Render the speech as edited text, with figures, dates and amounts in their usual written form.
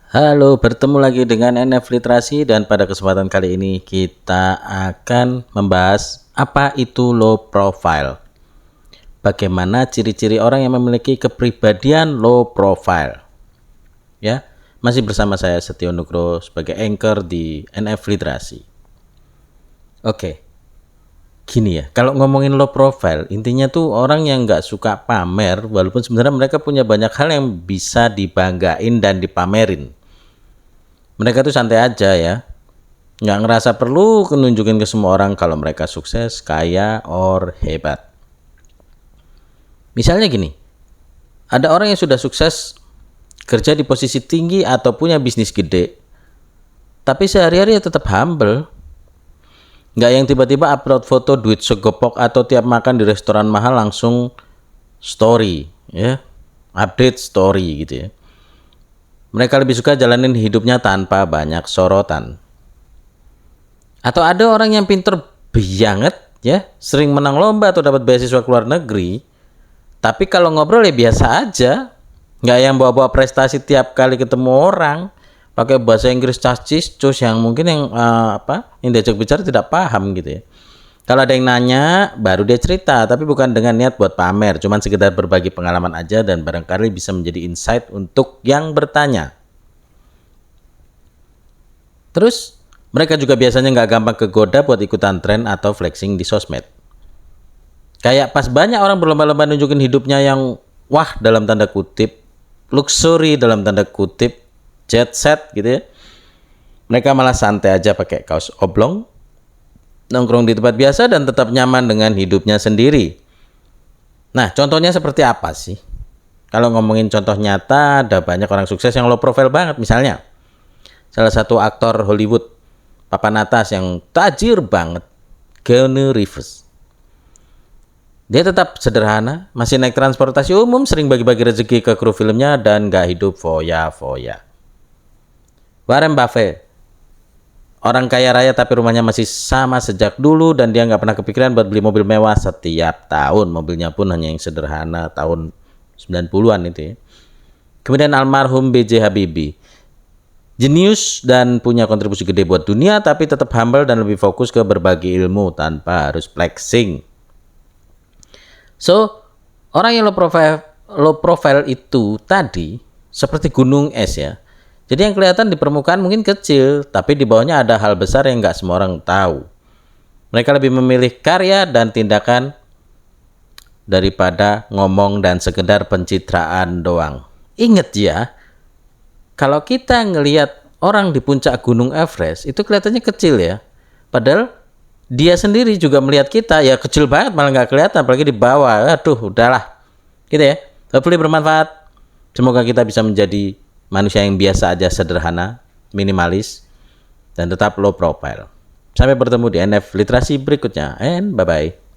Halo, bertemu lagi dengan NF Literasi dan pada kesempatan kali ini kita akan membahas apa itu low profile. Bagaimana ciri-ciri orang yang memiliki kepribadian low profile. Ya, masih bersama saya Setio Nugro sebagai anchor di NF Literasi. Oke. Gini ya, kalau ngomongin low profile, intinya tuh orang yang nggak suka pamer, walaupun sebenarnya mereka punya banyak hal yang bisa dibanggain dan dipamerin. Mereka tuh santai aja ya, nggak ngerasa perlu nunjukin ke semua orang kalau mereka sukses, kaya, or hebat. Misalnya gini, ada orang yang sudah sukses kerja di posisi tinggi atau punya bisnis gede, tapi sehari-hari ya tetap humble. Nggak yang tiba-tiba upload foto duit segopok atau tiap makan di restoran mahal langsung story, ya, update story gitu ya. Mereka lebih suka jalanin hidupnya tanpa banyak sorotan. Atau ada orang yang pinter banget ya, sering menang lomba atau dapat beasiswa ke luar negeri, tapi kalau ngobrol ya biasa aja, nggak yang bawa-bawa prestasi tiap kali ketemu orang, pakai bahasa Inggris cacis cus yang mungkin yang diajak bicara tidak paham gitu ya. Kalau ada yang nanya, baru dia cerita, tapi bukan dengan niat buat pamer, cuman sekedar berbagi pengalaman aja dan barangkali bisa menjadi insight untuk yang bertanya. Terus mereka juga biasanya nggak gampang kegoda buat ikutan tren atau flexing di sosmed. Kayak pas banyak orang berlomba-lomba nunjukin hidupnya yang wah dalam tanda kutip, luxury dalam tanda kutip, jet set gitu ya. Mereka malah santai aja pakai kaos oblong, nongkrong di tempat biasa dan tetap nyaman dengan hidupnya sendiri. Nah, contohnya seperti apa sih? Kalau ngomongin contoh nyata, ada banyak orang sukses yang low profile banget. Misalnya, salah satu aktor Hollywood papan atas yang tajir banget, Keanu Reeves. Dia tetap sederhana, masih naik transportasi umum, sering bagi-bagi rezeki ke kru filmnya dan gak hidup foya-foya. Warren Buffett, orang kaya raya tapi rumahnya masih sama sejak dulu dan dia gak pernah kepikiran buat beli mobil mewah setiap tahun. Mobilnya pun hanya yang sederhana tahun 90-an itu ya. Kemudian almarhum B.J. Habibie, jenius dan punya kontribusi gede buat dunia tapi tetap humble dan lebih fokus ke berbagi ilmu tanpa harus flexing. So, orang yang low profile itu tadi seperti gunung es ya. Jadi yang kelihatan di permukaan mungkin kecil, tapi di bawahnya ada hal besar yang nggak semua orang tahu. Mereka lebih memilih karya dan tindakan daripada ngomong dan sekedar pencitraan doang. Ingat ya, kalau kita ngelihat orang di puncak Gunung Everest itu kelihatannya kecil ya. Padahal dia sendiri juga melihat kita ya kecil banget, malah nggak kelihatan, apalagi di bawah. Aduh, udahlah. Gitu ya. Hopefully bermanfaat. Semoga kita bisa menjadi manusia yang biasa aja, sederhana, minimalis, dan tetap low profile. Sampai bertemu di NF Literasi berikutnya. And bye-bye.